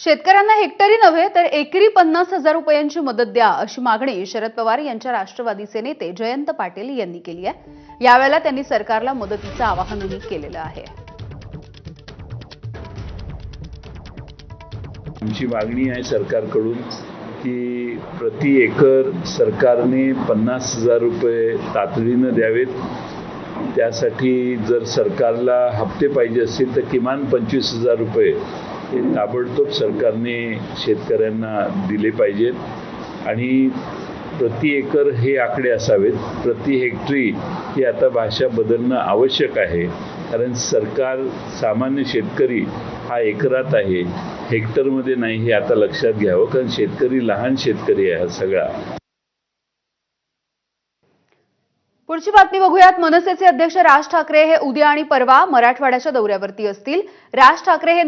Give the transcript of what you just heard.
शेतकऱ्यांना हेक्टरी नव्हे तर एकरी 50,000 रुपयांची मदत द्या अशी मागणी शरद पवार यांच्या राष्ट्रवादीचे नेते जयंत पाटील यांनी केली आहे। यावेळेला त्यांनी सरकारला मदतीचं आवाहनही केलेलं आहे। आमची मागणी आहे सरकारकडून की प्रति एकर सरकारने 50,000 रुपये तातडीने द्यावेत। त्यासाठी जर सरकारला हप्ते पाहिजे असतील तर किमान 25,000 रुपये हे ताबडतोब सरकारने शेतकऱ्यांना दिले पाहिजेत आणि प्रति एकर हे आकडे असावेत। प्रति हेक्टरी ही आता भाषा बदलणं आवश्यक आहे, कारण सरकार सामान्य शेतकरी हा एकरात आहे, हेक्टरमध्ये नाही हे आता लक्षात घ्यावं, कारण शेतकरी लहान शेतकरी आहे हा सगळा। पुढची बातमी बघूयात। मनसेचे अध्यक्ष राज ठाकरे हे उद्या आणि परवा मराठवाड्याच्या दौऱ्यावरती असतील। राज ठाकरे हे